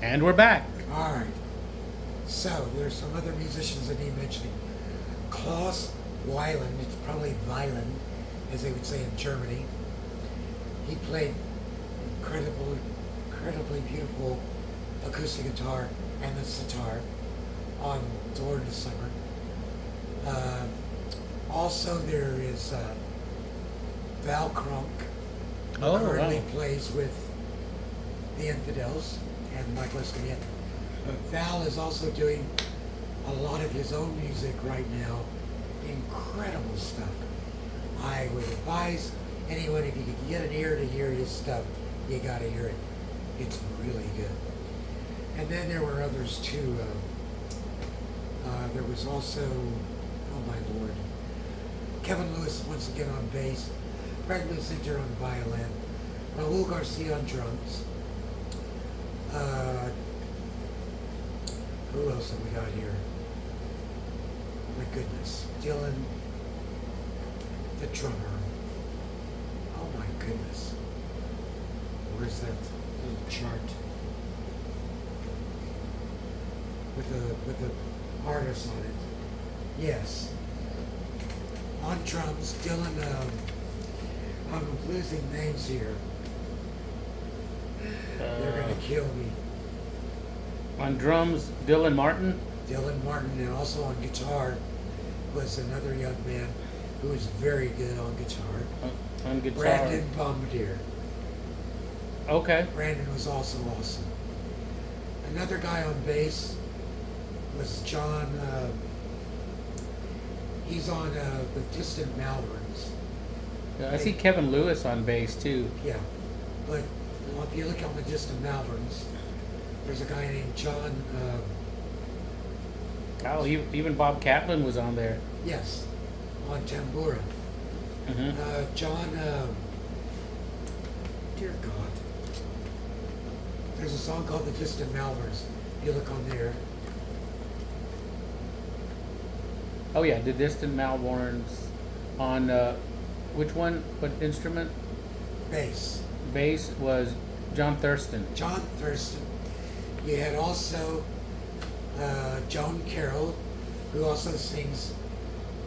And we're back. All right. So there's some other musicians that need mentioning. Klaus Weiland, it's probably Weiland, as they would say in Germany. He played incredibly beautiful acoustic guitar and the sitar on tour in the summer. Also, there is Val Kronk, who currently plays with the Infidels and Michael Escamilla. But Val is also doing a lot of his own music right now. Incredible stuff. I would advise anyone, if you can get an ear to hear his stuff, you gotta hear it. It's really good. And then there were others too. There was also, oh my lord, Kevin Lewis once again on bass, Fred Lucenter on violin, Raul Garcia on drums. Who else have we got here? My goodness, Dylan, the drummer. Oh my goodness, where's that little chart with the artists on it? Yes, on drums, Dylan. I'm losing names here. They're gonna kill me. On drums, Dylan Martin. Dylan Martin, and also on guitar was another young man who was very good on guitar. On guitar. Brandon Bombardier. Okay. Brandon was also awesome. Another guy on bass was John. He's on the Distant Malverns. Yeah, I see Kevin Lewis on bass too. Yeah, but if you look on the Distant Malverns, there's a guy named John. Oh, even Bob Catlin was on there. Yes, on tambura. Mm-hmm. John. Dear God. There's a song called The Distant Malverns. You look on there. Oh yeah, the Distant Malverns on which one? What instrument? Bass. Bass was John Thurston. John Thurston. You had also Joan Carroll, who also sings.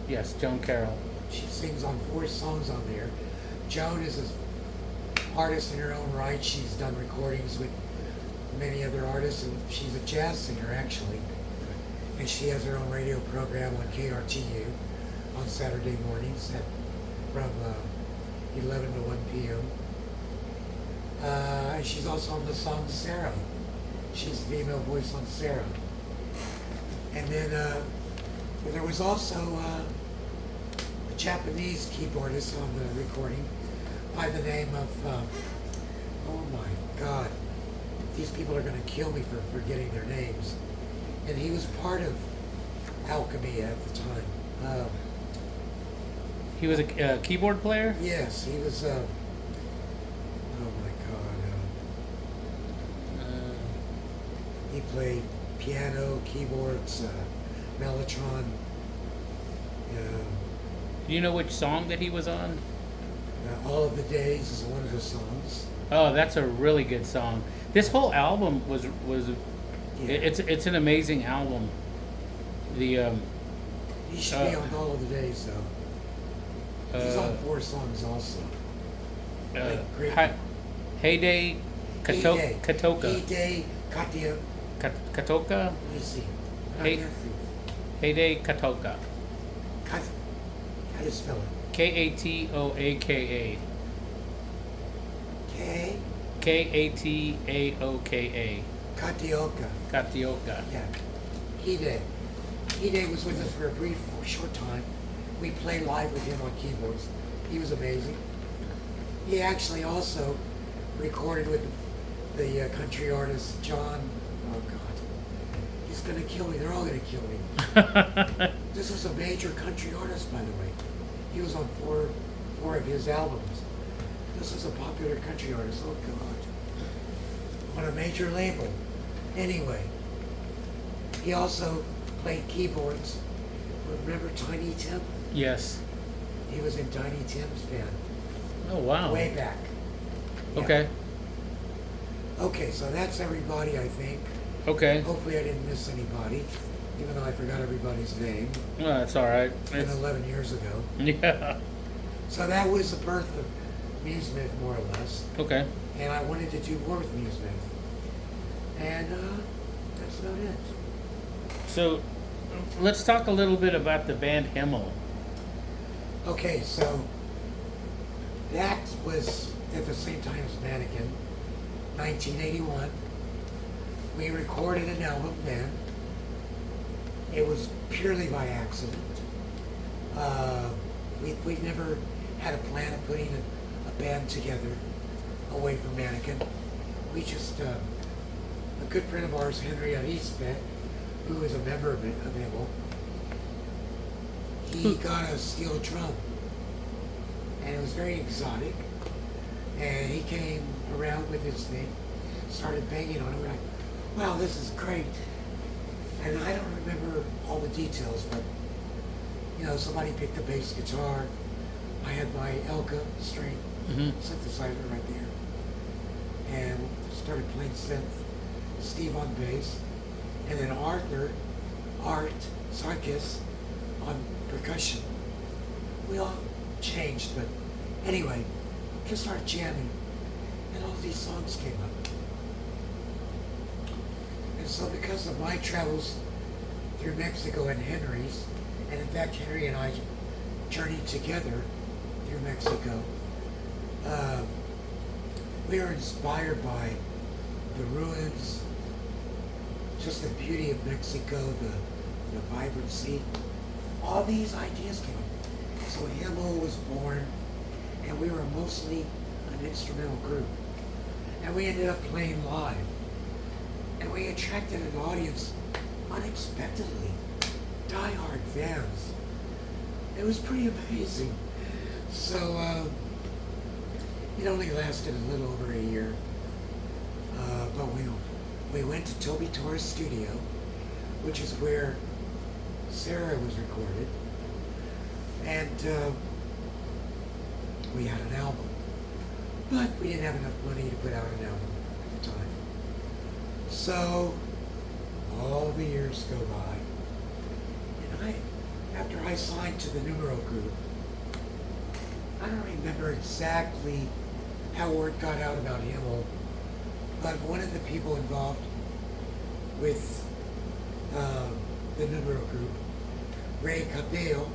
Yes, Joan Carroll. She sings on 4 songs on there. Joan is an artist in her own right. She's done recordings with many other artists, and she's a jazz singer actually. And she has her own radio program on KRTU on Saturday mornings from 11 to 1 p.m. And she's also on the song Sarah. She's the female voice on Sarah. And then there was also a Japanese keyboardist on the recording by the name of, oh my God, these people are going to kill me for forgetting their names. And he was part of Alchemy at the time. He was a keyboard player? Yes, he was, oh my God. He played piano, keyboards, mellotron. Do you know which song that he was on? All of the Days is one of the songs. Oh, that's a really good song. This whole album was Yeah. it's an amazing album. The He should be on All of the Days though. He's on 4 songs also. Great. Heyday Heyday. Katoka. Heyday Katia. Katoka? Let me see. Heyday Katoka. How do you spell it? Katoaka. K. Kataoka. Katioka. Katioka. Yeah. Heyday. Heyday was with us for a short time. We played live with him on keyboards. He was amazing. He actually also recorded with the country artist John. Oh God, he's gonna kill me. They're all gonna kill me. This was a major country artist, by the way. He was on four of his albums. This is a popular country artist. Oh God, on a major label. Anyway, he also played keyboards. Remember Tiny Tim? Yes. He was in Tiny Tim's band. Oh wow. Way back. Yeah. Okay. Okay, so that's everybody, I think. Okay. Hopefully I didn't miss anybody, even though I forgot everybody's name. Well, that's all right. It's been 11 years ago. Yeah. So that was the birth of Muse-Myth, more or less. Okay. And I wanted to do more with Muse-Myth. And that's about it. So, let's talk a little bit about the band Himmel. Okay, so that was at the same time as Mannequin, 1981. We recorded an album then. It was purely by accident. We've never had a plan of putting a band together away from Mannequin. We just, a good friend of ours, Henry Arispe, who is a member of Himmel, he got a steel drum. And it was very exotic. And he came around with his thing, started banging on it. We're like, wow, this is great. And I don't remember all the details, but somebody picked the bass guitar. I had my Elka string synthesizer right there. And started playing synth. Steve on bass. And then Art Sarkis on percussion. We all changed, but anyway, just started jamming. And all these songs came up. And so because of my travels through Mexico and Henry's, and in fact Henry and I journeyed together through Mexico, we were inspired by the ruins, just the beauty of Mexico, the vibrancy. All these ideas came up. So Himmel was born, and we were mostly an instrumental group. And we ended up playing live. And we attracted an audience unexpectedly. Die-hard fans. It was pretty amazing. So, it only lasted a little over a year. But we went to Toby Torres' studio, which is where Sarah was recorded. And we had an album. But we didn't have enough money to put out an album at the time. So, all the years go by. And after I signed to the Numero group, I don't remember exactly how word got out about Himmel, but one of the people involved with the Numero group, Ray Capello,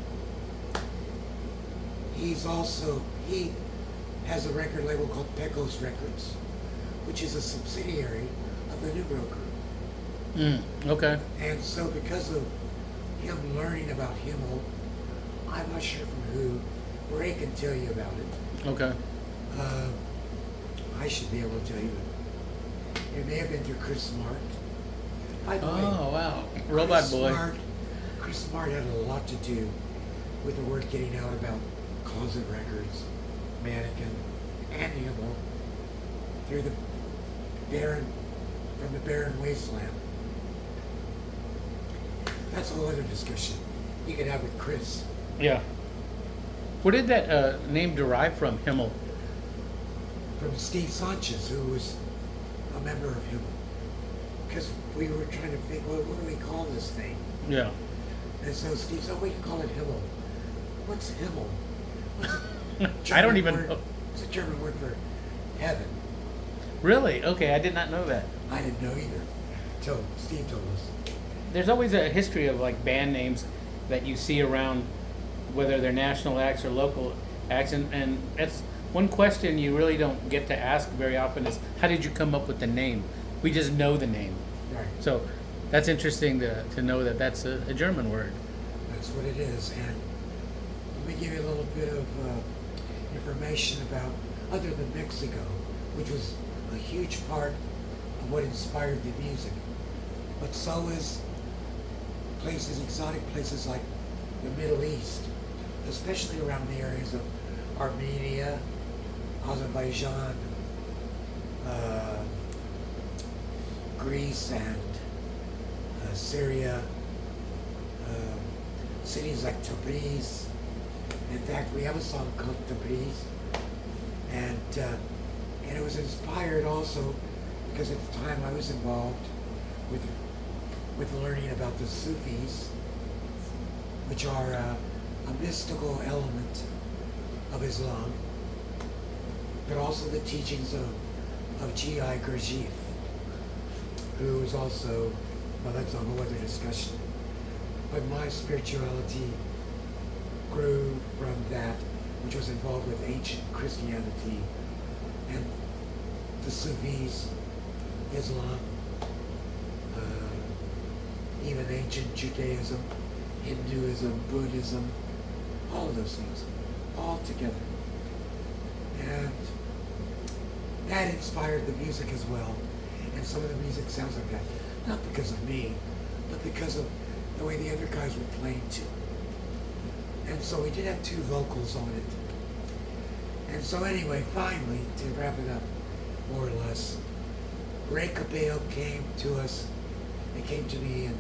he has a record label called Pecos Records, which is a subsidiary of the Numero group. Okay. And so because of him learning about Himmel, I'm not sure from who, Ray can tell you about it. Okay. I should be able to tell you. It may have been through Chris Smart. By the way, Wow. Robot Boy. Chris Smart had a lot to do with the word getting out about Closet Records, Mannequin, and Himmel through the from the barren wasteland. That's a whole other discussion you could have with Chris. Yeah. Where did that name derive from, Himmel? From Steve Sanchez, who was a member of Himmel. Because we were trying to think, well, what do we call this thing? Yeah. And so Steve said, we can call it Himmel. What's Himmel? I don't even know. It's a German word for heaven. Really? Okay, I did not know that. I didn't know either until Steve told us. There's always a history of like band names that you see around, whether they're national acts or local acts, and that's one question you really don't get to ask very often is, how did you come up with the name? We just know the name. Right. So that's interesting to know that that's a German word. That's what it is. And let me give you a little bit of information about, other than Mexico, which was a huge part of what inspired the music. But so is places, exotic places like the Middle East, especially around the areas of Armenia, Azerbaijan, Greece, and Syria, cities like Tabriz. In fact, we have a song called Tabriz, and it was inspired also because at the time I was involved with learning about the Sufis, which are a mystical element of Islam, but also the teachings of G.I. Gurdjieff, who is also, well, that's a whole other discussion. But my spirituality grew from that, which was involved with ancient Christianity and the Sufis, Islam, even ancient Judaism, Hinduism, Buddhism, all of those things, all together. And that inspired the music as well. And some of the music sounds like that, not because of me, but because of the way the other guys were playing too. And so we did have two vocals on it. And so anyway, finally, to wrap it up, more or less, Ray Cabello came to us, they came to me and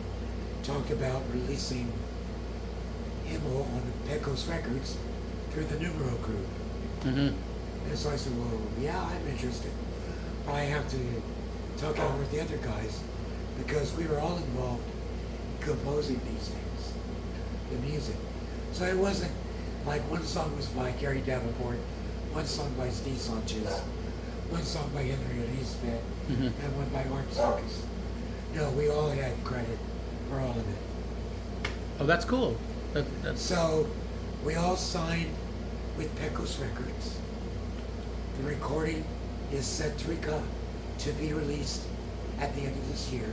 talked about releasing Himmel on Pecos Records through the Numero group. Mm-hmm. And so I said, well, yeah, I'm interested. But I have to talk out with the other guys because we were all involved in composing these things, the music. So it wasn't like one song was by Gary Davenport, one song by Steve Sanchez, one song by Henry Elizabeth, and one by Art Sarkis. No, we all had credit for all of it. Oh, that's cool. That's So we all signed with Pecos Records. The recording is set to be released at the end of this year.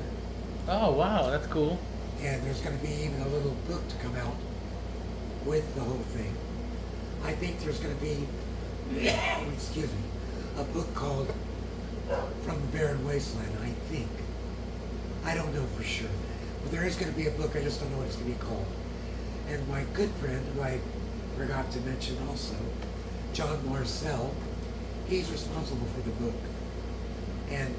Oh, wow, that's cool. And there's going to be even a little book to come out with the whole thing. I think there's going to be, excuse me, a book called From the Barren Wasteland, I think. I don't know for sure. But there is going to be a book, I just don't know what it's going to be called. And my good friend, who I forgot to mention also, John Marcel, he's responsible for the book. And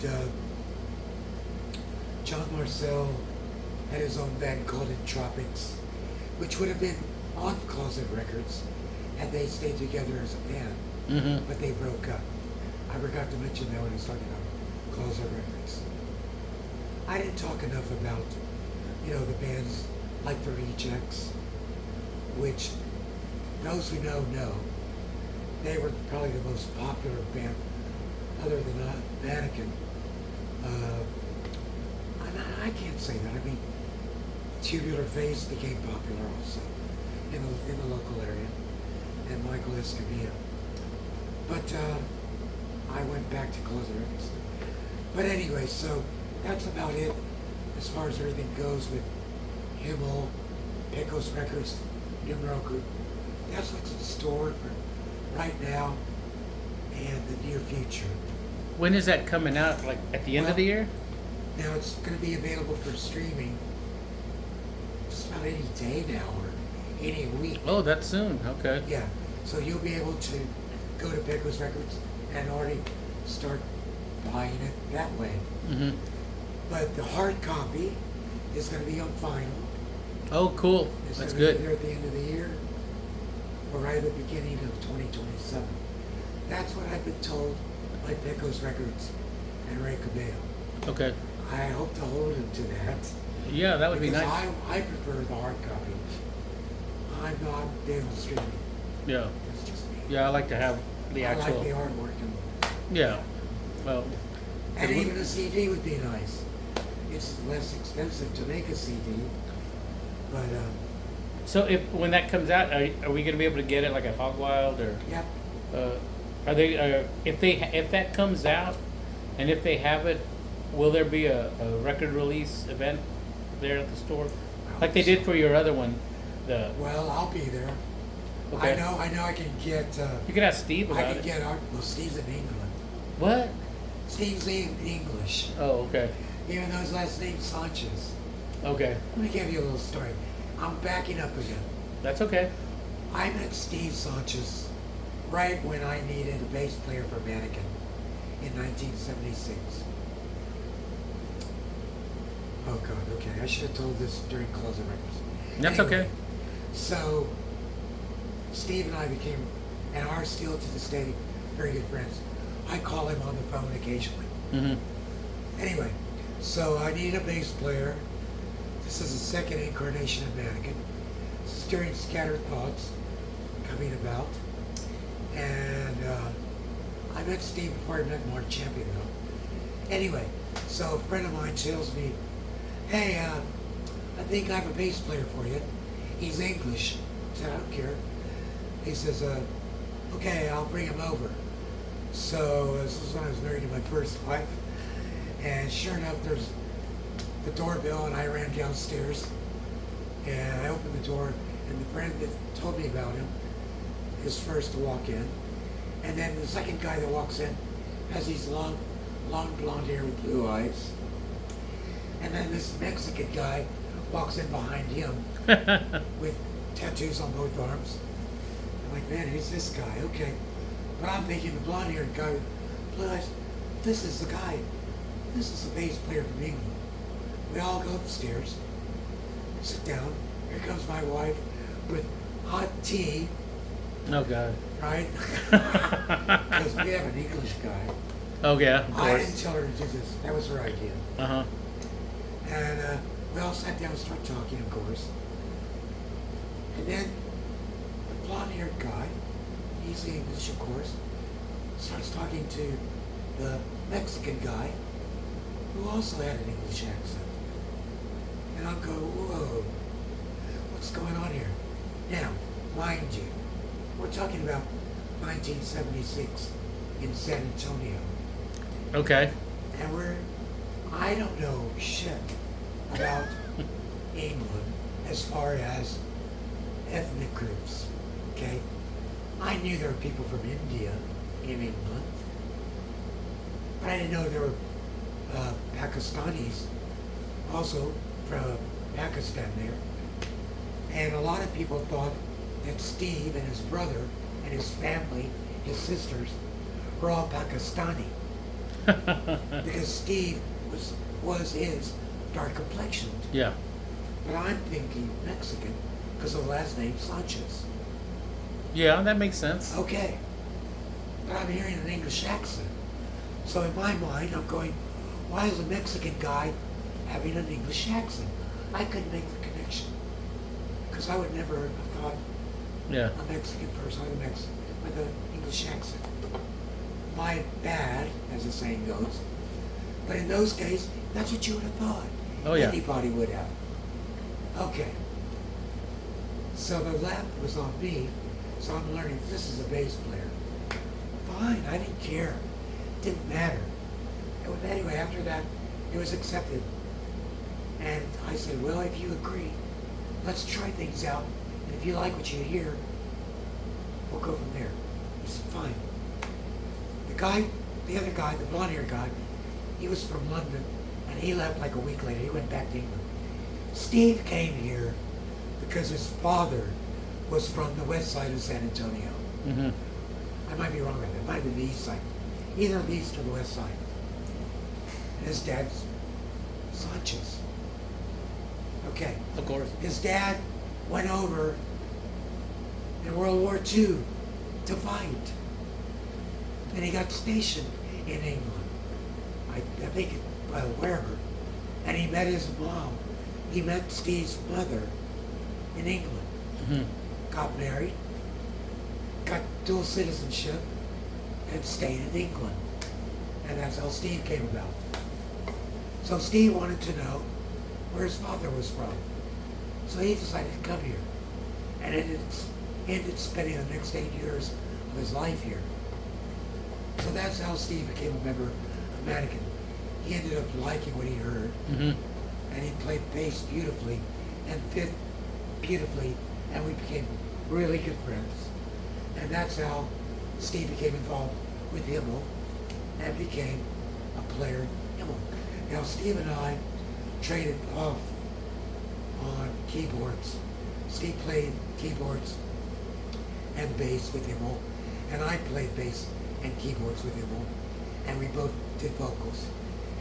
John Marcel had his own band called Entropics, which would have been on Closet Records had they stayed together as a band, but they broke up. I forgot to mention that when I was talking about Closet Records. I didn't talk enough about, the bands like the Rejects, which those who know, they were probably the most popular band other than Vatican. I can't say that. I mean, Tubular Face became popular also in the local area, and Michael Escamilla. But I went back to Closet Records. But anyway, so that's about it as far as everything goes with Himmel, Pecos Records, Numero Group. That's what's in store for right now and the near future. When is that coming out? Like at the end of the year? Now it's going to be available for streaming just about any day now or any week. Oh, that's soon. Okay. Yeah. So you'll be able to go to Pecos Records and already start buying it that way. Mm-hmm. But the hard copy is going to be on vinyl. Oh, cool. It's That's going to good. be either at the end of the year or right at the beginning of 2027. That's what I've been told by Pecos Records and Ray Cabello. Okay. I hope to hold him to that. Yeah, that would be because nice. I prefer the hard copy. I'm not big on streaming. Yeah. That's just me. Yeah, I like to have the I actual. like the artwork. Yeah. Well. And it would- even a CD would be nice. It's less expensive to make a CD, but So when that comes out, are we going to be able to get it like at Hog Wild or? yep. Are they? If that comes out, and if they have it, will there be a record release event there at the store, like they did for your other one? Well, I'll be there. Okay. I know. I can get. You could ask Steve I about can it. get art. Well, Steve's in England. What? Steve's in English, Oh, okay. even though his last name's Sanchez. Okay. Let me give you a little story. I'm backing up again. That's okay. I met Steve Sanchez right when I needed a bass player for Mannequin in 1976. Oh God, okay. I should have told this during Closet Records. That's Anyway, okay. So, Steve and I became, and are still to this day, very good friends. I call him on the phone occasionally. Mm-hmm. Anyway, so I need a bass player. This is the second incarnation of Mannequin. This is during Scattered Thoughts coming about. And I met Steve before I met Mark Champion though. Anyway, so a friend of mine tells me, hey, I think I have a bass player for you. He's English. I said, I don't care. He says, okay, I'll bring him over. So this was when I was married to my first wife. And sure enough, there's the doorbell, and I ran downstairs. And I opened the door, and the friend that told me about him is first to walk in. And then the second guy that walks in has these long blonde hair with blue eyes. And then this Mexican guy walks in behind him with tattoos on both arms. I'm like, man, who's this guy? Okay. But I'm thinking the blonde-haired guy with blue eyes, this is the guy. This is the bass player from England. We all go upstairs, sit down. Here comes my wife with hot tea. Oh, God. Right? Because we have an English guy. Oh, yeah, of I didn't course. tell her to do this. That was her idea. Uh-huh. And we all sat down and started talking, of course. And then the blonde-haired guy, he's the English, of course, starts talking to the Mexican guy, who also had an English accent. And I'll go, whoa, what's going on here? Now, mind you, we're talking about 1976 in San Antonio. Okay. And I don't know shit about England as far as ethnic groups, okay? I knew there were people from India in England, but I didn't know there were Pakistanis also from Pakistan there. And a lot of people thought that Steve and his brother and his family, his sisters, were all Pakistani. Because Steve is dark complexioned. Yeah. But I'm thinking Mexican because of the last name Sanchez. Yeah, that makes sense. Okay. But I'm hearing an English accent. So in my mind, I'm going, why is a Mexican guy having an English accent? I couldn't make the connection. Because I would never have thought Yeah. a Mexican person with an English accent. My bad, as the saying goes. But in those days, that's what you would have thought. Oh, yeah. Anybody would have. Okay. So the lap was on me, so I'm learning this is a bass player. Fine, I didn't care. Didn't matter. Anyway, after that, it was accepted. And I said, well, if you agree, let's try things out. And if you like what you hear, we'll go from there. He said, fine. The other guy, the blonde-haired guy, he was from London, and he left like a week later. He went back to England. Steve came here because his father was from the west side of San Antonio. Mm-hmm. I might be wrong about that. It might have been the east side. Either the east or the west side. And his dad's Sanchez. Okay. Of course. His dad went over in World War II to fight. And he got stationed in England. I think wherever. And he met his mom. He met Steve's mother in England. Mm-hmm. Got married. Got dual citizenship. And stayed in England. And that's how Steve came about. So Steve wanted to know where his father was from. So he decided to come here. And ended spending the next 8 years of his life here. So that's how Steve became a member of Mannequin. He ended up liking what he heard. Mm-hmm. And he played bass beautifully and fit beautifully. And we became really good friends. And that's how Steve became involved with Himmel and became a player in Himmel. Now Steve and I traded off on keyboards. Steve played keyboards and bass with Himmel, and I played bass and keyboards with Himmel, and we both did vocals.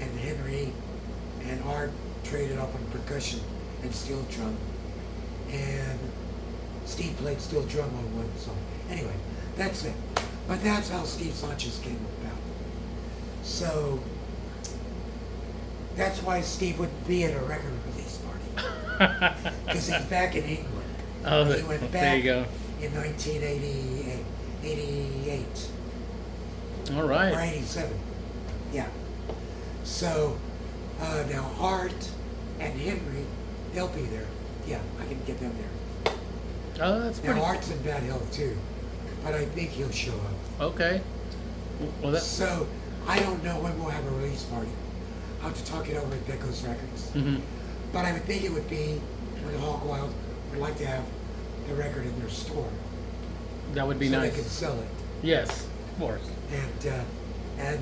And Henry and Art traded off on percussion and steel drum, and Steve played steel drum on one song. Anyway, that's it. But that's how Steve Sanchez came about. So That's why Steve wouldn't be at a record release party. Because he's back in England. Oh, He went there back you go. in 1988. All Or right. 87. Yeah. So, now Art and Henry, they'll be there. Yeah, I can get them there. Oh, that's pretty. Now Art's in bad health too, but I think he'll show up. Okay. Well, that's. So, I don't know when we'll have a release party. I'll have to talk it over at Becco's Records. Hmm. But I would think it would be when Hog Wild would like to have the record in their store. That would be so nice. they could sell it. Yes, of course. And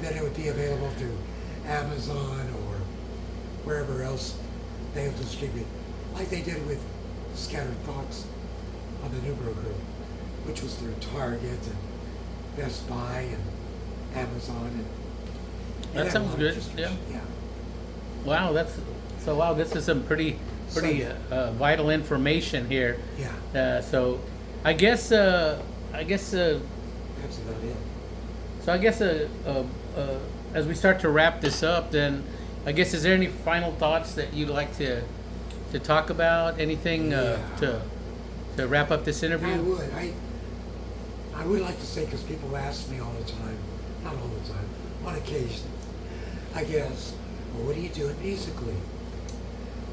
then it would be available through Amazon or wherever else they would distribute, like they did with Scattered Thoughts on the Numero Group, which was through Target and Best Buy and Amazon and That had a sounds lot of good, distribution. Yeah. Wow, wow. This is some pretty vital information here. Yeah. So, I guess That's about it. so. I guess as we start to wrap this up, then I guess is there any final thoughts that you'd like to talk about? Anything to wrap up this interview? I would like to say, because people ask me all the time, not all the time, on occasion, I guess, well, what are you doing musically?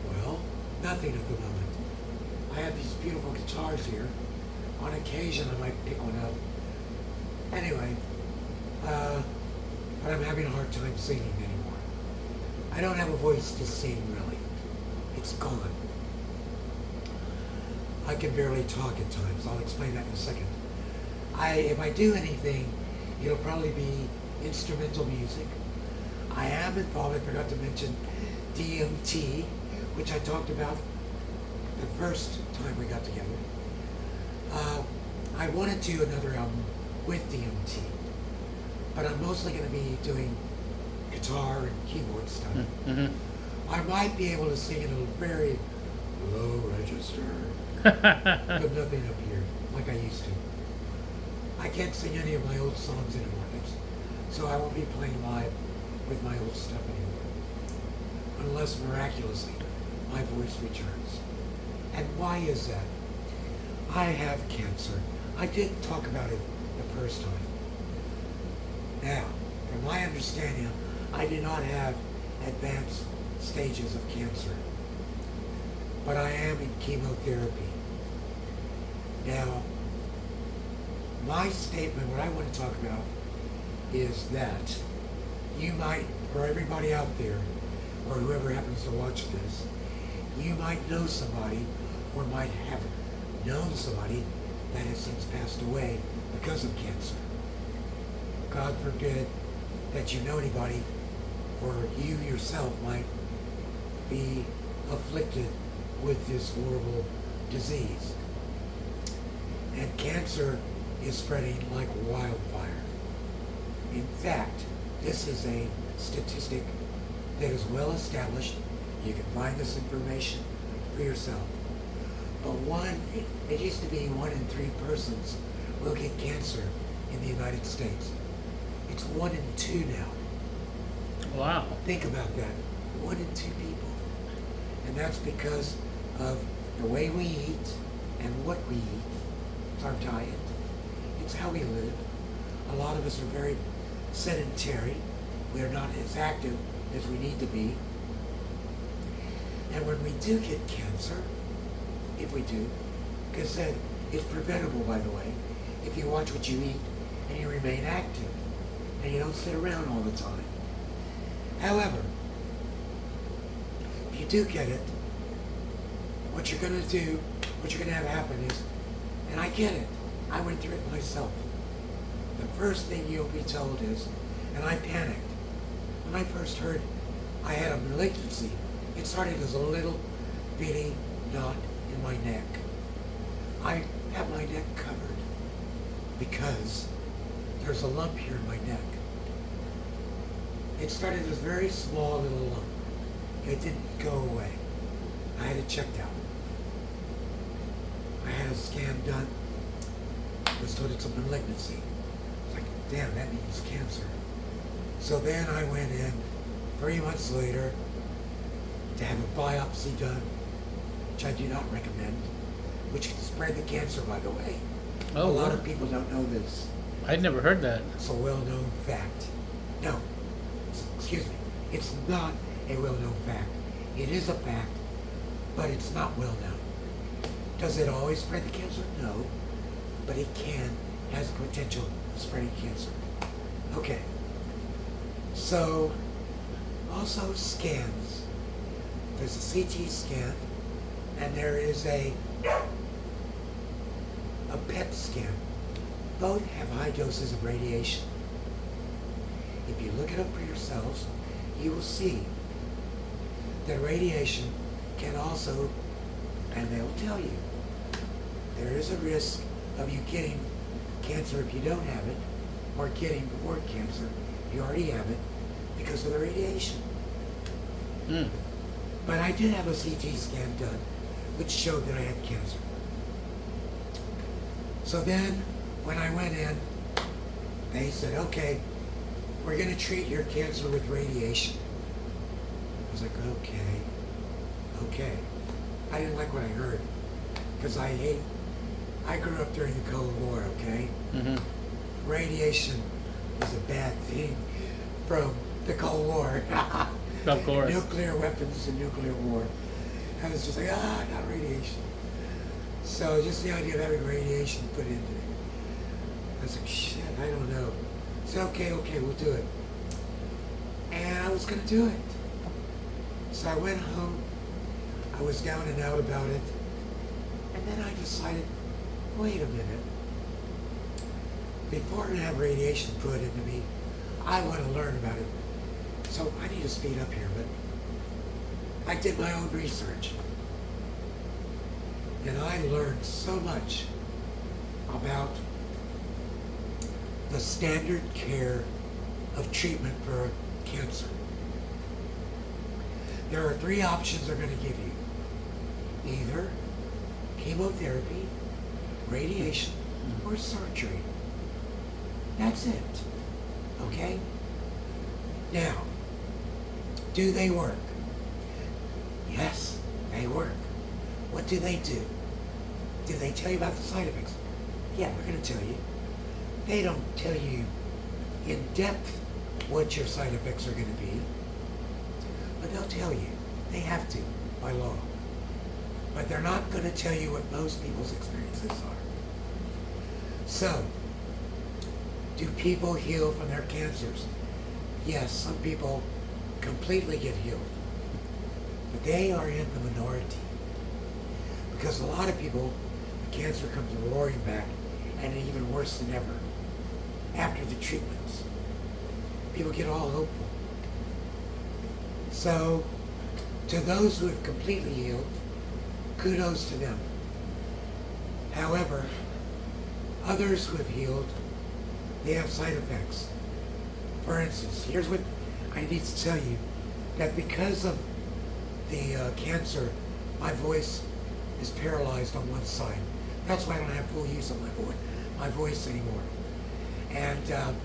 Well, nothing at the moment. I have these beautiful guitars here. On occasion, I might pick one up. Anyway, but I'm having a hard time singing anymore. I don't have a voice to sing, really. It's gone. I can barely talk at times. I'll explain that in a second. If I do anything, it'll probably be instrumental music. I am involved, I forgot to mention, DMT, which I talked about the first time we got together. I want to do another album with DMT, but I'm mostly going to be doing guitar and keyboard stuff. Mm-hmm. I might be able to sing in a very low register, but nothing up here like I used to. I can't sing any of my old songs anymore, so I won't be playing live with my old stuff anymore, unless miraculously my voice returns. And why is that? I have cancer. I did talk about it the first time. Now, from my understanding, I do not have advanced stages of cancer, but I am in chemotherapy. Now, my statement, what I want to talk about, is that you might, for everybody out there, or whoever happens to watch this, you might know somebody, or might have known somebody that has since passed away because of cancer. God forbid that you know anybody, or you yourself might be afflicted with this horrible disease. And cancer is spreading like wildfire. In fact, this is a statistic that is well established. You can find this information for yourself. But it used to be 1 in 3 persons will get cancer in the United States. It's 1 in 2 now. Wow. Think about that. 1 in 2 people. And that's because of the way we eat and what we eat. It's our diet. It's how we live. A lot of us are very sedentary. We are not as active as we need to be. And when we do get cancer, if we do, because it's preventable, by the way, if you watch what you eat and you remain active and you don't sit around all the time. However, if you do get it, what you're going to do, what you're going to have happen is, and I get it, I went through it myself. The first thing you'll be told is, and I panicked. When I first heard I had a malignancy, it started as a little bitty knot in my neck. I have my neck covered because there's a lump here in my neck. It started as a very small little lump. It didn't go away. I had it checked out. I had a scan done. I was told it's a malignancy. It's like, damn, that means cancer. So then I went in 3 months later, biopsy done, which I do not recommend, which can spread the cancer, by the way. Oh, a lot wow. of people don't know this. I'd never heard that. It's a well-known fact. No, excuse me. It's not a well-known fact. It is a fact, but it's not well-known. Does it always spread the cancer? No, but it has the potential of spreading cancer. Okay. So, also scans. There's a CT scan, and there is a PET scan. Both have high doses of radiation. If you look it up for yourselves, you will see that radiation can also, and they'll tell you, there is a risk of you getting cancer if you don't have it, or getting more cancer if you already have it, because of the radiation. Mm. But I did have a CT scan done, which showed that I had cancer. So then, when I went in, they said, okay, we're going to treat your cancer with radiation. I was like, okay. I didn't like what I heard, because I grew up during the Cold War, okay? Mm-hmm. Radiation was a bad thing from the Cold War. Of course. Nuclear weapons and nuclear war. I was just like, not radiation. So just the idea of having radiation put into it. I was like, shit, I don't know. I said, okay, we'll do it. And I was gonna do it. So I went home. I was down and out about it. And then I decided, wait a minute. Before I have radiation put into me, I want to learn about it. So I need to speed up here, but I did my own research. And I learned so much about the standard care of treatment for cancer. There are 3 options they're going to give you. Either chemotherapy, radiation, or surgery. That's it. Okay? Now, do they work? Yes, they work. What do they do? Do they tell you about the side effects? Yeah, they're going to tell you. They don't tell you in depth what your side effects are going to be, but they'll tell you. They have to, by law. But they're not going to tell you what most people's experiences are. So, do people heal from their cancers? Yes, some people completely get healed. But they are in the minority. Because a lot of people, the cancer comes roaring back, and even worse than ever, after the treatments. People get all hopeful. So, to those who have completely healed, kudos to them. However, others who have healed, they have side effects. For instance, here's what I need to tell you, that because of the cancer, my voice is paralyzed on one side. That's why I don't have full use of my voice anymore. And,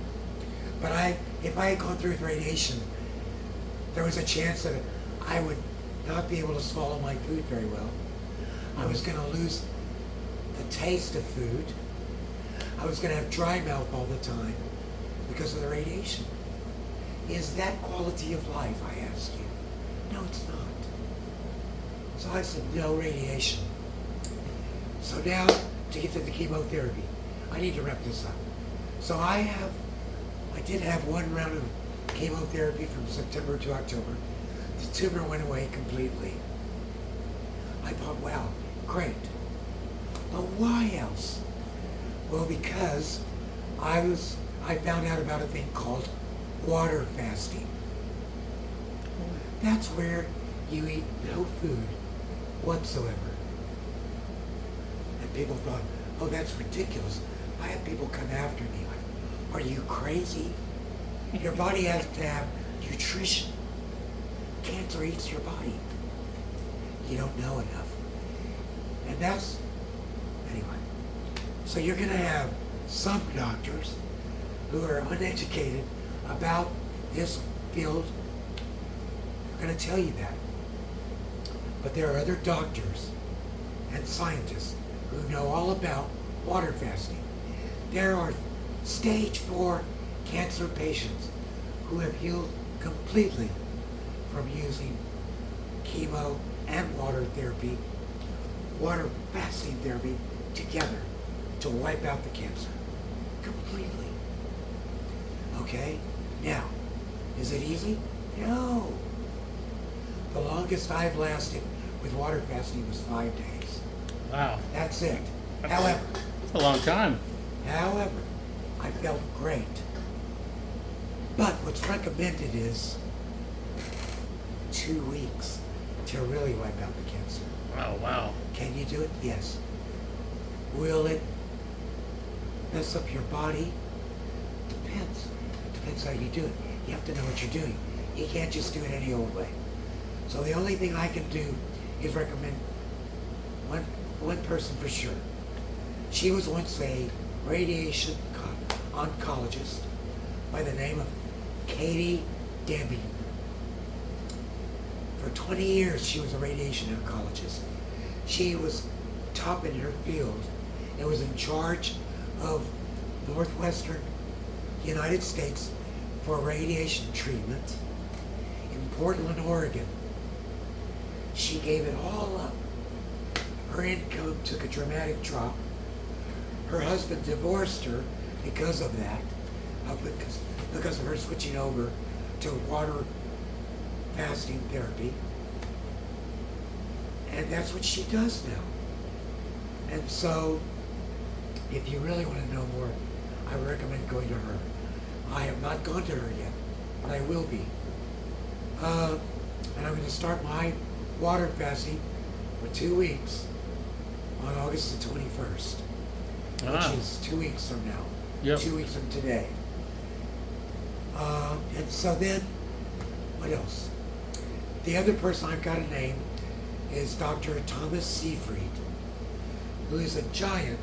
but if I had gone through with radiation, there was a chance that I would not be able to swallow my food very well. I was going to lose the taste of food. I was going to have dry mouth all the time because of the radiation. Is that quality of life, I ask you? No, it's not. So I said, no radiation. So now, to get to the chemotherapy, I need to wrap this up. So I did have 1 round of chemotherapy from September to October. The tumor went away completely. I thought, wow, great. But why else? Well, because I found out about a thing called water fasting. That's where you eat no food whatsoever. And people thought, oh, that's ridiculous. I had people come after me like, are you crazy? Your body has to have nutrition. Cancer eats your body. You don't know enough. And that's, anyway. So you're going to have some doctors who are uneducated about this field are going to tell you that. But there are other doctors and scientists who know all about water fasting. There are stage 4 cancer patients who have healed completely from using chemo and water therapy, water fasting therapy together to wipe out the cancer completely. Okay? Now, is it easy? No. The longest I've lasted with water fasting was 5 days. Wow. That's it. That's However, a long time. I felt great. But what's recommended is 2 weeks to really wipe out the cancer. Oh, wow. Can you do it? Yes. Will it mess up your body? Depends. It depends how you do it. You have to know what you're doing. You can't just do it any old way. So the only thing I can do is recommend one person for sure. She was once a radiation oncologist by the name of Katie Debbie. For 20 years, she was a radiation oncologist. She was top in her field and was in charge of northwestern United States for radiation treatment in Portland, Oregon. She gave it all up. Her income took a dramatic drop. Her husband divorced her because of that, because of her switching over to water fasting therapy. And that's what she does now. And so, if you really want to know more, I would recommend going to her. I have not gone to her yet, but I will be. And I'm going to start my water fasting for 2 weeks on August the 21st, which is 2 weeks from now. Yep. 2 weeks from today. And so then, what else? The other person I've got to name is Dr. Thomas Seyfried, who is a giant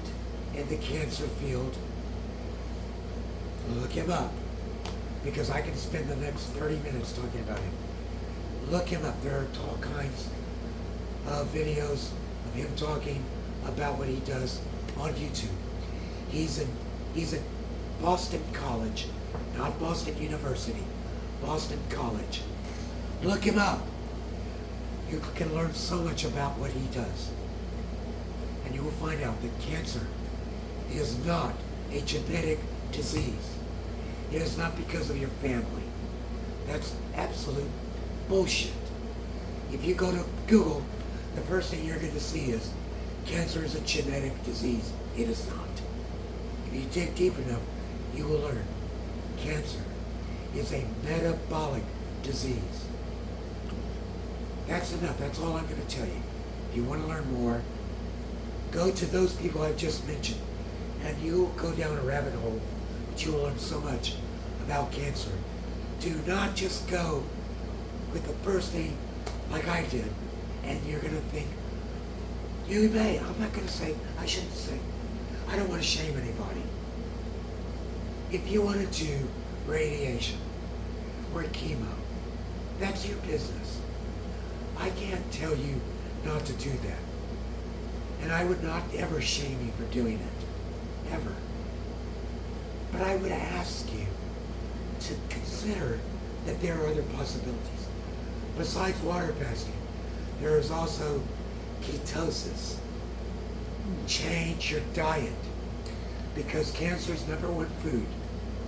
in the cancer field. Look him up, because I can spend the next 30 minutes talking about him. Look him up. There are all kinds of videos of him talking about what he does on YouTube. He's at Boston College, not Boston University, Boston College. Look him up. You can learn so much about what he does. And you will find out that cancer is not a genetic disease. It is not because of your family. That's absolute bullshit. If you go to Google, the first thing you're going to see is cancer is a genetic disease. It is not. If you dig deep enough, you will learn cancer is a metabolic disease. That's enough. That's all I'm going to tell you. If you want to learn more, go to those people I've just mentioned, and you'll go down a rabbit hole, but you will learn so much about cancer. Do not just go with the first thing like I did, and you're going to think, you may, I'm not going to say, I shouldn't say, I don't want to shame anybody. If you want to do radiation or chemo, that's your business. I can't tell you not to do that. And I would not ever shame you for doing it. Ever. But I would ask you to consider that there are other possibilities. Besides water fasting, there is also ketosis. Change your diet, because cancer's number one food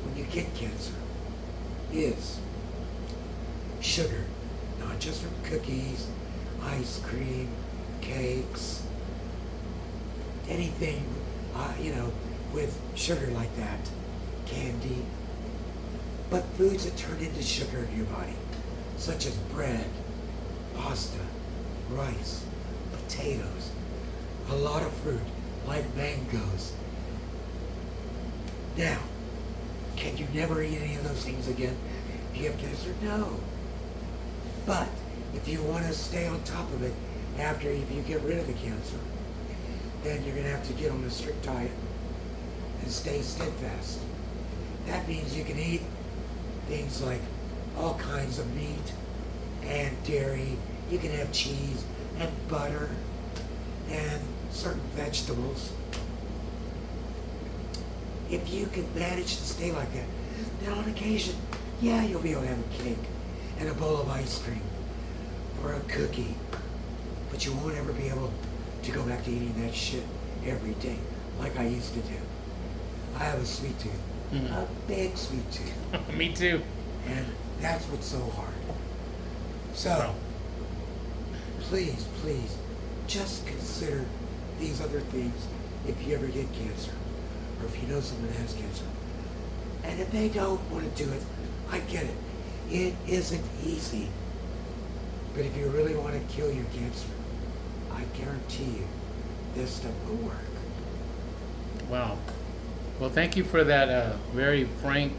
when you get cancer is sugar. Not just from cookies, ice cream, cakes, anything, with sugar like that, candy. But foods that turn into sugar in your body, such as bread, pasta, rice, potatoes, a lot of fruit, like mangoes. Now, can you never eat any of those things again if you have cancer? No. But if you want to stay on top of it if you get rid of the cancer, then you're going to have to get on a strict diet and stay steadfast. That means you can eat things like all kinds of meat and dairy You can have cheese and butter and certain vegetables. If you can manage to stay like that, then on occasion, yeah, you'll be able to have a cake and a bowl of ice cream or a cookie. But you won't ever be able to go back to eating that shit every day like I used to do. I have a sweet tooth, a big sweet tooth. Me too. And that's what's so hard. So, please, just consider these other things if you ever get cancer, or if you know someone has cancer. And if they don't want to do it, I get it. It isn't easy. But if you really want to kill your cancer, I guarantee you, this stuff will work. Wow. Well, thank you for that very frank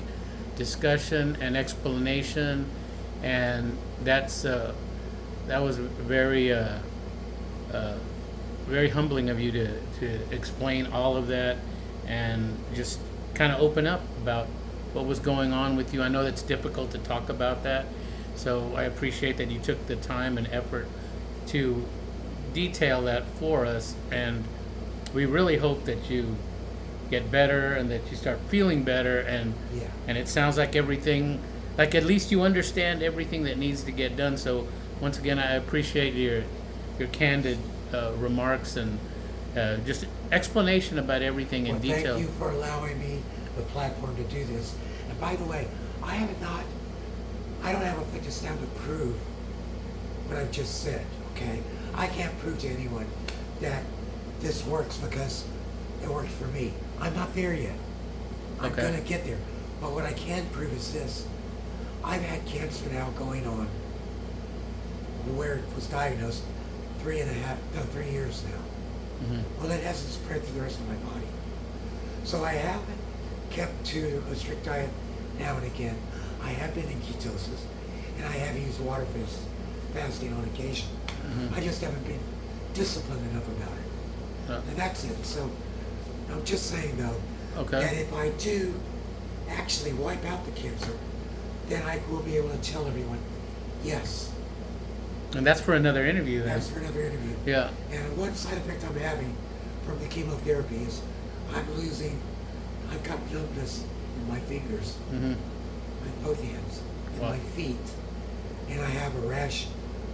discussion and explanation, and that was very very humbling of you to explain all of that and just kind of open up about what was going on with you. I know that's difficult to talk about that, so I appreciate that you took the time and effort to detail that for us, and we really hope that you get better and that you start feeling better, and it sounds like everything, like at least you understand everything that needs to get done. So once again, I appreciate your candid remarks and just explanation about everything in detail. Thank you for allowing me the platform to do this. And by the way, I don't have a fitness down to prove what I've just said, okay? I can't prove to anyone that this works because it worked for me. I'm not there yet. I'm gonna get there. But what I can prove is this. I've had cancer now going on where it was diagnosed 3 years now. Well, it hasn't spread to the rest of my body. So I haven't kept to a strict diet now and again. I have been in ketosis, and I have used water fasting on occasion. I just haven't been disciplined enough about it. And that's it. So I'm just saying, though, that if I do actually wipe out the cancer, then I will be able to tell everyone, yes. And that's for another interview then. That's for another interview. Yeah. And one side effect I'm having from the chemotherapy is I've got numbness in my fingers, in both hands, in my feet, and I have a rash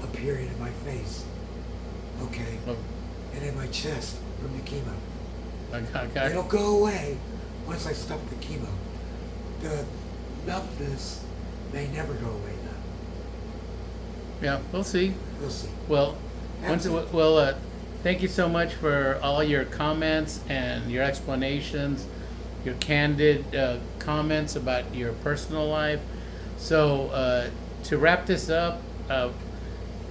appearing in my face, and in my chest from the chemo. It'll go away once I stop the chemo. The numbness may never go away though. Yeah, we'll see. We'll see. Well, thank you so much for all your comments and your explanations, your candid comments about your personal life. So to wrap this up,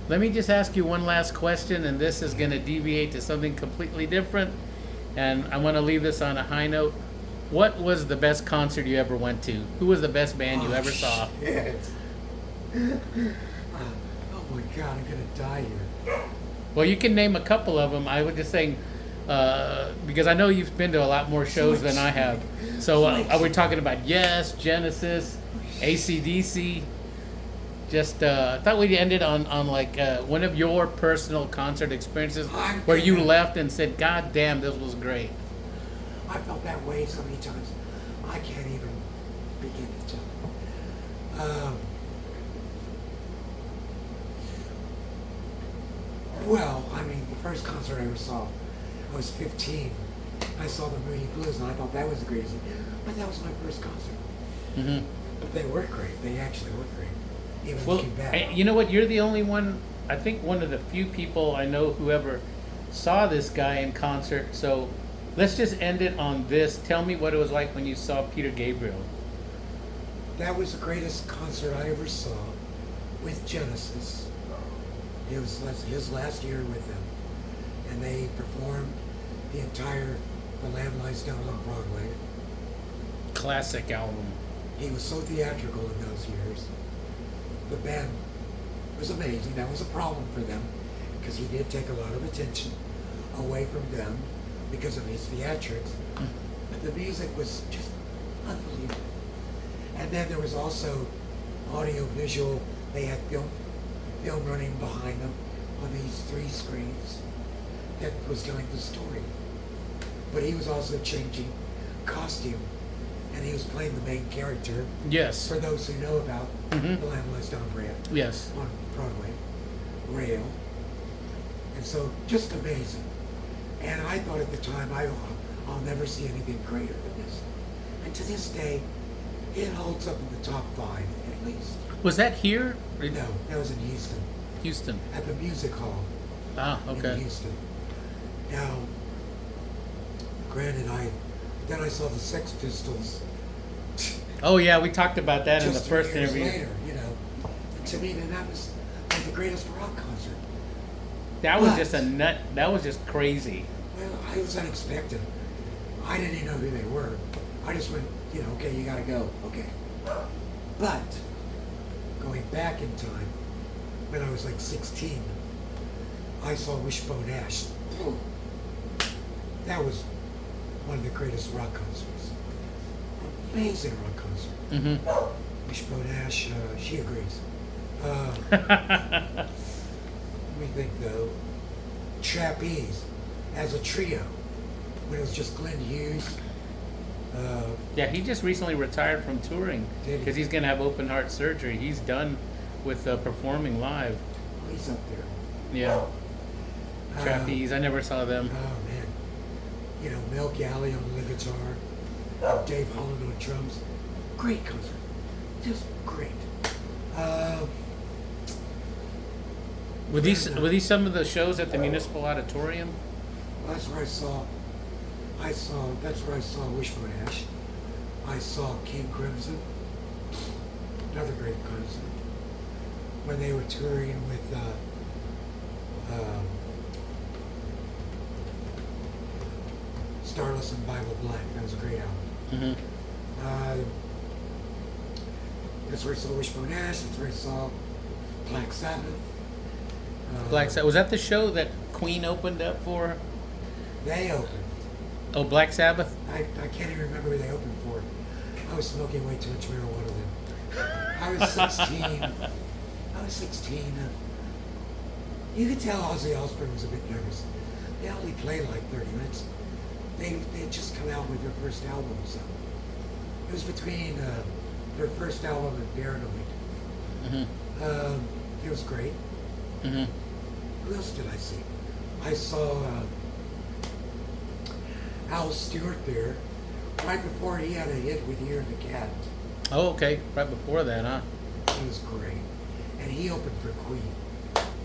let me just ask you one last question, and this is going to deviate to something completely different. And I want to leave this on a high note. What was the best concert you ever went to? Who was the best band you ever saw? Shit. Oh my God, I'm gonna die here. Well, you can name a couple of them. I was just saying, because I know you've been to a lot more shows than I have. So are we talking about Yes, Genesis, AC/DC? Just thought we'd ended on like one of your personal concert experiences where you left and said, "God damn, this was great." I felt that way so many times. I can't even begin to tell. Well, I mean, the first concert I ever saw, I was 15. I saw the Moody Blues, and I thought that was the greatest thing. But that was my first concert. But they were great. They actually were great. Even looking back. You know what? You're the only one, I think one of the few people I know who ever saw this guy in concert. So let's just end it on this. Tell me what it was like when you saw Peter Gabriel. That was the greatest concert I ever saw with Genesis. It was his last year with them. And they performed the entire The Lamb Lies Down on Broadway. Classic album. He was so theatrical in those years. The band was amazing. That was a problem for them because he did take a lot of attention away from them because of his theatrics. But the music was just unbelievable. And then there was also audio visual. They had film running behind them on these 3 screens that was telling the story. But he was also changing costume, and he was playing the main character. Yes. For those who know about Mhm. The Lamb Lies Down Red Yes. on Broadway, Rail. And so, just amazing. And I thought at the time, I'll never see anything greater than this. And to this day, it holds up in the top 5, at least. Was that here? Or No, that was in Houston, Houston. at the music hall Ah, in okay. Houston. Now, granted, then I saw the Sex Pistols Oh yeah, we talked about that in the just first 3 years interview. later, you know. And to me, then that was like the greatest rock concert. That was But- just a nut. That was just crazy. Well, it was unexpected. I didn't even know who they were. I just went, okay, you gotta go. Okay. But, going back in time, when I was like 16, I saw Wishbone Ash. That was one of the greatest rock concerts. Amazing rock concert. Mm-hmm. Wishbone Ash, she agrees. Let me think though. Trapeze as a trio, when it was just Glenn Hughes. Yeah, he just recently retired from touring Did he? because he's gonna have open heart surgery. He's done with performing live. He's up there. Yeah, Uh, Trapeze. I never saw them. Oh man. Mel Galley on the guitar, and Dave Holland on drums. Great concert. Just great. Were these some of the shows at the Municipal Auditorium? That's where that's where I saw Wishbone Ash. I saw King Crimson. Another great concert. When they were touring with Starless and Bible Black. That was a great album. Mm-hmm. That's where I saw Wishbone Ash. That's where I saw Black Sabbath. Black Sabbath. Was that the show that Queen opened up for? They opened. Oh, Black Sabbath. I can't even remember who they opened for. I was smoking way too much marijuana then. I was 16. You could tell Ozzy Osbourne was a bit nervous. They only played like 30 minutes. They had just come out with their first album, so it was between their first album and Paranoid. Mm-hmm. It was great. Mm-hmm. Who else did I see? I saw Al Stewart there right before he had a hit with Year of the Cat. Oh, okay. Right before that, huh? He was great. And he opened for Queen.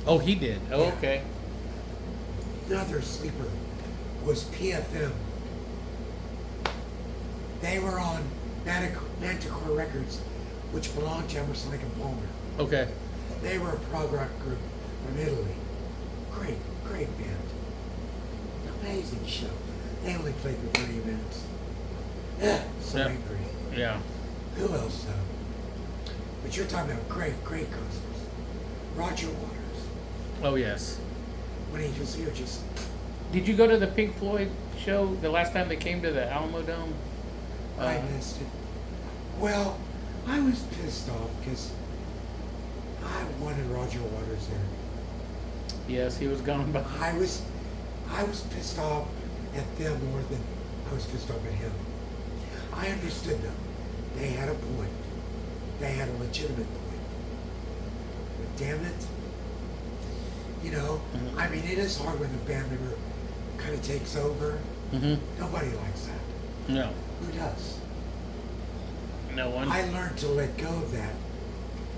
Oh, he did. Oh, Yeah. okay. Another sleeper was PFM. They were on Manticore Records, which belonged to Emerson Lake and Palmer. Okay. They were a prog rock group from Italy. Great band. Amazing show. They only played for 30 minutes. So Yeah. angry. Yeah. Who else though? But you're talking about great concerts. Roger Waters. Oh, yes. When he was here, just Did you go to the Pink Floyd show the last time they came to the Alamo Dome? I missed it. Well, I was pissed off because I wanted Roger Waters there. Yes, he was gone by. I was pissed off at them more than I was pissed off at him. I understood them. They had a point. They had a legitimate point. But damn it. Mhm. I mean, it is hard when the band member kind of takes over. Mm-hmm. Nobody likes that. No. Who does? No one. I learned to let go of that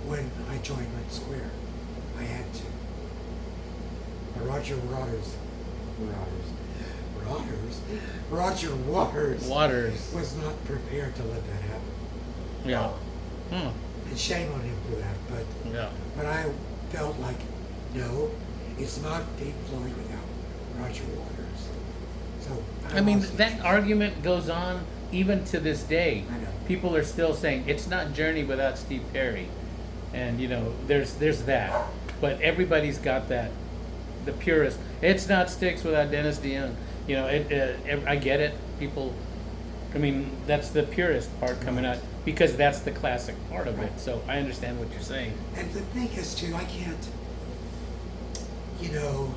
when I joined Red Square. I had to. But Roger Waters was not prepared to let that happen. Yeah. Hmm. And shame on him for that. Yeah. But I felt like, no, it's not Pink Floyd without Roger Waters. So I mean, lost it. that argument goes on even to this day. I know. People are still saying it's not Journey without Steve Perry, and there's that. But everybody's got that. The purist. It's not Styx without Dennis DeYoung. I get it. People. I mean, that's the purist part coming out because that's the classic part of it. So I understand what you're saying. And the thing is too, I can't. you know,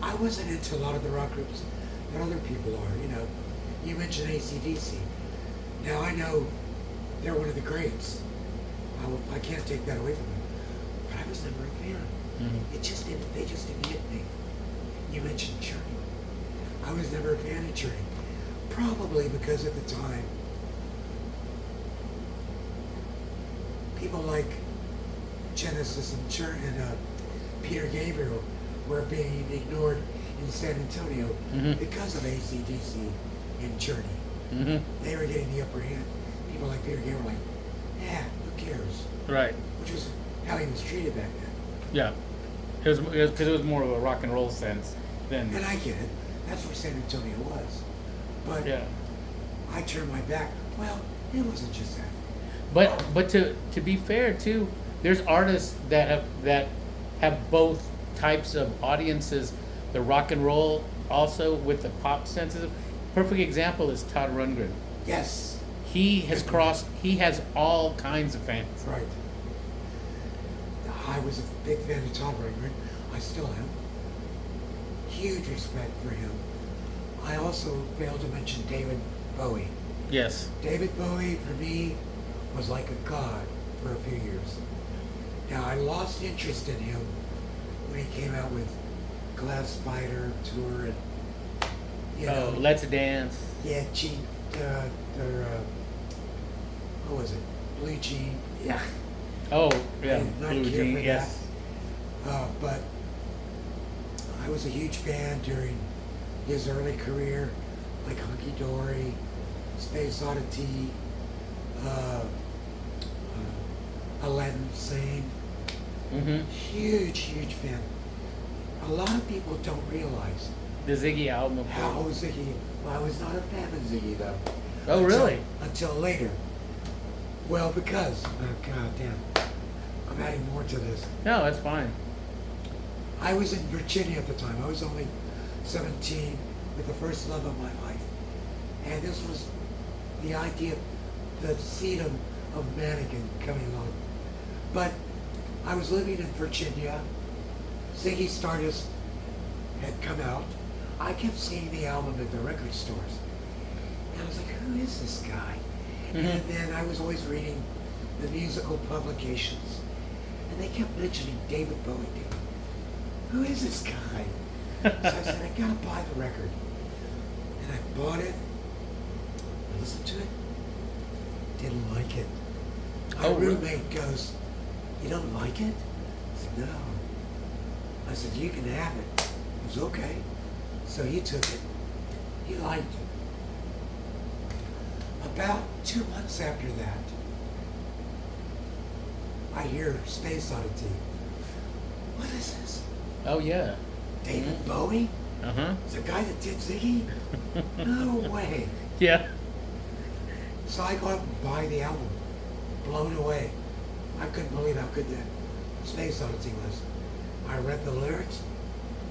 I wasn't into a lot of the rock groups that other people are. You know, you mentioned AC/DC. Now I know they're one of the greats. I can't take that away from them. But I was never a fan. Mhm. It just didn't. They just didn't hit me. You mentioned Journey. I was never a fan of Journey. Probably because at the time, people like Genesis and Peter Gabriel were being ignored in San Antonio Mhm. because of AC/DC and Journey. Mhm. They were getting the upper hand. People like Peter Gabriel were like, yeah, who cares? Right. Which was how he was treated back then. Yeah. It was because it was more of a rock and roll sense than. And I get it. That's where San Antonio was. But Yeah. I turned my back. Well, it wasn't just that. But to be fair too, there's artists that have both types of audiences. The rock and roll also with the pop sensitive. Perfect example is Todd Rundgren. Yes. He has all kinds of fans. Right. I was a big fan of Todd Rundgren. I still am. Huge respect for him. I also failed to mention David Bowie. Yes. David Bowie, for me, was like a god for a few years. Now, I lost interest in him when he came out with Glass Spider Tour and, you know. Oh, Let's Dance. Yeah, what was it? Blue Jean. Yeah. Oh, yeah. I did not Blue care Jean. for Yes. But I was a huge fan during his early career, like Hunky Dory, Space Oddity, Aladdin Sane. Mhm. Huge fan. A lot of people don't realize The Ziggy album. Of how course. Ziggy. Well, I was not a fan of Ziggy though. Oh, really? Until later. Well, because God damn, I'm adding more to this. No, that's fine. I was in Virginia at the time. I was only 17 with the first love of my life. And this was the idea, the seed of Mannequin coming along. But I was living in Virginia. Ziggy Stardust had come out. I kept seeing the album at the record stores. And I was like, who is this guy? Mhm. And then I was always reading the musical publications. And they kept mentioning David Bowie. Who is this guy? So I said, I gotta buy the record. And I bought it. I listened to it. Didn't like it. My Oh, really? roommate goes, you don't like it? I said, no. I said, you can have it. He was okay. So he took it. He liked it. About 2 months after that, I hear Space Oddity. What is this? Oh, yeah. David Bowie? Uh huh. The guy that did Ziggy? No way. Yeah. So I go out and buy the album. Blown away. I couldn't believe how good that Space Oddity was. I read the lyrics.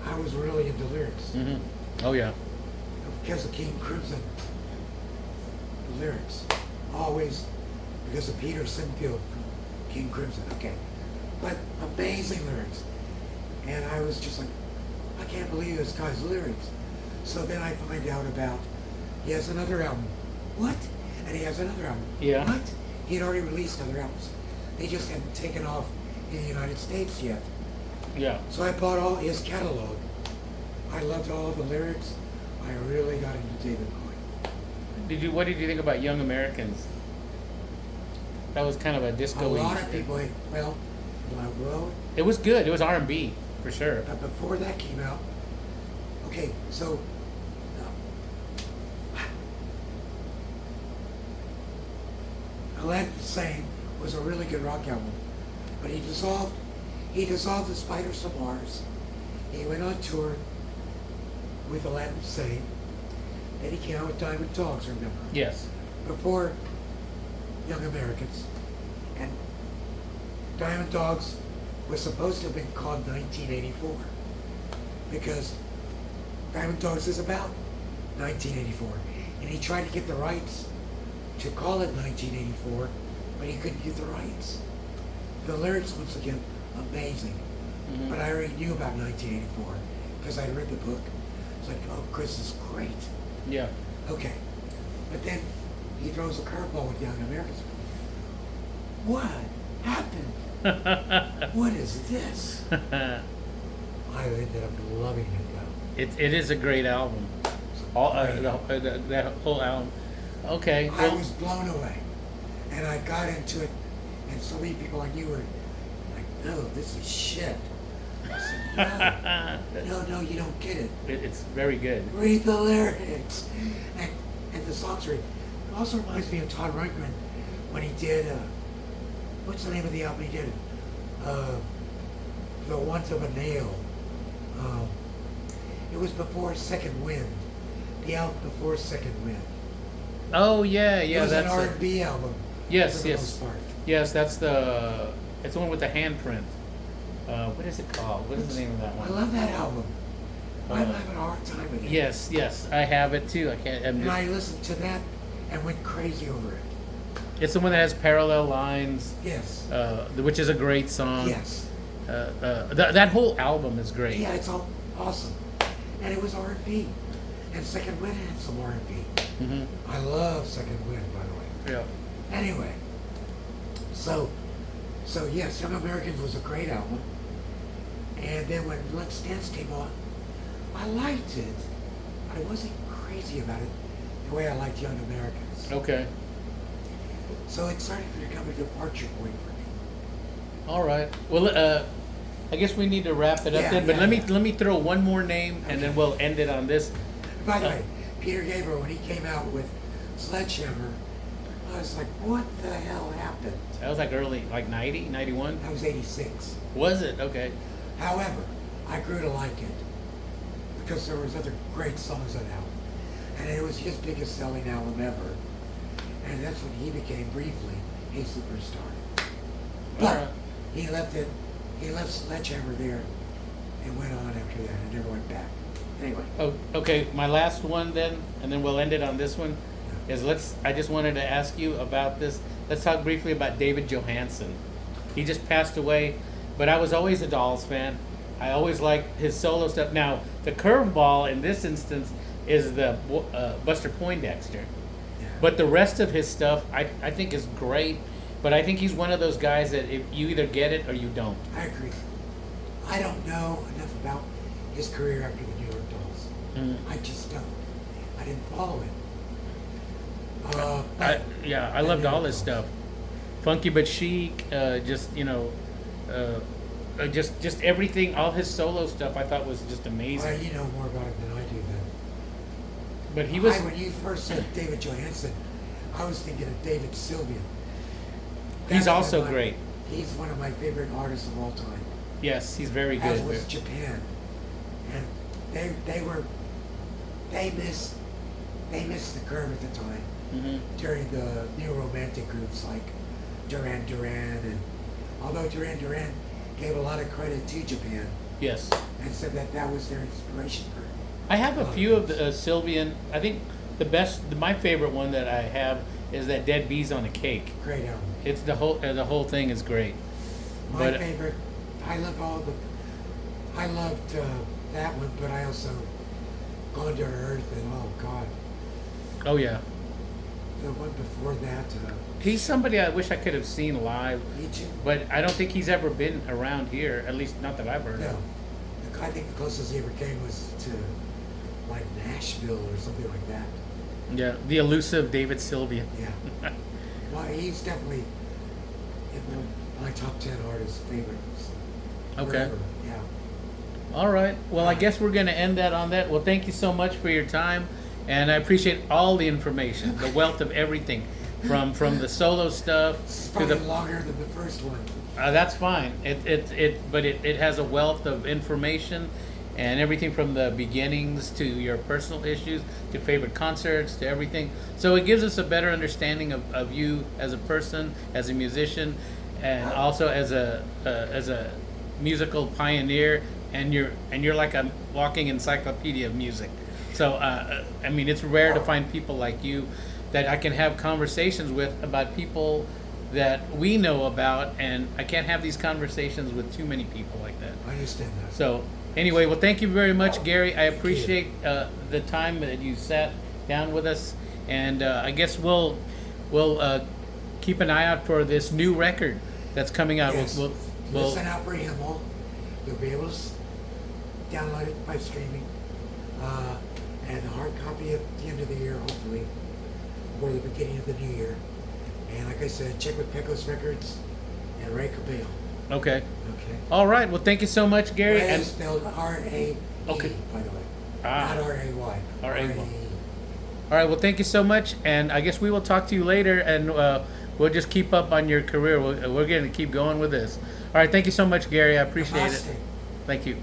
I was really into lyrics. Mhm. Oh, yeah. Because of King Crimson. The lyrics. Always because of Peter Sinfield from King Crimson. Okay. But amazing lyrics. And I was just like, I can't believe this guy's lyrics. So then I find out about, he has another album. What? And he has another album. Yeah. What? He had already released other albums. They just hadn't taken off in the United States yet. Yeah. So I bought all his catalog. I loved all the lyrics. I really got into David Bowie. What did you think about Young Americans? That was kind of a A disco. lot of people, well, It was good. It was R&B for sure. but before that came out, okay, so Aladdin Sane was a really good rock album, but he dissolved the Spiders from Mars. He went on tour with Aladdin Sane. Then he came out with Diamond Dogs, remember? Yes. Before Young Americans. And Diamond Dogs was supposed to have been called 1984 because Diamond Dogs is about 1984. And he tried to get the rights to call it 1984, but he couldn't get the rights. The lyrics, once again, amazing. But I already knew about 1984 because I read the book. It's like, oh, Chris is great. Yeah. Okay. But then he throws a curveball with Young Americans. What happened? What is this? I ended up loving it though. It is a great album. All that whole album. Okay. I Well, was blown away. And I got into it, and so many people like you were like, no, this is shit. I said, no, you don't get it. it's very good. Read the lyrics. And the songs are, it also reminds me of Todd Rundgren when he did, what's the name of the album he did? The Want of a Nail. It was before Second Wind. The album before Second Wind. Oh yeah, It yeah. was That's an R&B album. yes, for the yes, most part. yes. That's it's the one with the handprint. What is it called? What is the name of that I one? love that album. I'm Uh, having a hard time with it. Yes, I have it too. I can't. And I listened to that and went crazy over it. It's the one that has parallel lines, Yes. which is a great song. Yes. That whole album is great. Yeah, it's all awesome. And it was R&B. And Second Wind had some R&B. Hmm. I love Second Wind, by the way. Yeah. Anyway, so yes, Young Americans was a great album. And then when Let's Dance came on, I liked it, but I wasn't crazy about it the way I liked Young Americans. Okay. So it started to become a departure point for me. All right. Well, I guess we need to wrap it up Yeah, then. But yeah, let me throw one more name, and then Okay. we'll end it on this. By the way, Peter Gabriel, when he came out with Sledgehammer, I was like, what the hell happened? That was like early, like 90, 91? That was 86. Was it? Okay. However, I grew to like it because there was other great songs on that album. And it was his biggest selling album ever. And that's when he became briefly a superstar. But Alright. he left Sledgehammer there and went on after that and never went back. Anyway, Oh, okay. My last one then, and then we'll end it on this one. Is I just wanted to ask you about this. Let's talk briefly about David Johansen. He just passed away, but I was always a Dolls fan. I always liked his solo stuff. Now, the curveball in this instance is the Buster Poindexter. yeah. But the rest of his stuff, I think is great. But I think he's one of those guys that if you either get it or you don't. I agree. I don't know enough about his career after the New York Dolls. Mm. I just don't. I didn't follow it. I loved all his stuff. Funky but chic, just just everything. All his solo stuff, I thought was just amazing. Well, you know more about it than I do then. But he was. When you first said David Johansen, I was thinking of David Sylvian. He's That's also one of my- great. He's one of my favorite artists of all time. Yes, he's very As good. was Japan. And they missed the curve at the time Hmm. during the new romantic groups like Duran Duran, and although Duran Duran gave a lot of credit to Japan Yes, and said that was their inspiration for I have a few of the Sylvian. I think my favorite one that I have is that Dead Bees on a Cake. great album. It's the whole thing is great. My But favorite, I loved that one, but I also Gone to Earth and oh God, oh yeah, the one before that, he's somebody I wish I could have seen live. me too. But I don't think he's ever been around here, at least not that I've heard No, of. I think the closest he ever came was to like Nashville or something like that. Yeah, the elusive David Sylvian. Yeah. Well, he's definitely in my top 10 artists' favorites. Okay. Forever. Yeah. All right. Well, I guess we're going to end that on that. Well, thank you so much for your time, and I appreciate all the information, the wealth of everything, from the solo stuff It's to probably the. longer than the first one. That's fine. But it has a wealth of information, and everything from the beginnings to your personal issues to favorite concerts to everything. So it gives us a better understanding of you as a person, as a musician, and also as a musical pioneer. And you're like a walking encyclopedia of music. So I mean, it's rare to find people like you that I can have conversations with about people that we know about, and I can't have these conversations with too many people like that. I understand that. So anyway, well, thank you very much, Gary. I Thank you. appreciate the time that you sat down with us, and I guess we'll keep an eye out for this new record that's coming out. Yes. We'll, Listen out for Himmel. You'll be able to download it by streaming. And a hard copy at the end of the year, hopefully, or the beginning of the new year. And like I said, check with Pecos Records and Ray Cabello. okay. Okay. All right. Well, thank you so much, Gary. Ray And is spelled R-A-E, Okay. by the way. Ah. Not R-A-Y. R-A-Y. All right. Well, thank you so much, and I guess we will talk to you later, and we'll just keep up on your career. We're going to keep going with this. All right. Thank you so much, Gary. I appreciate it. Namaste. Thank you.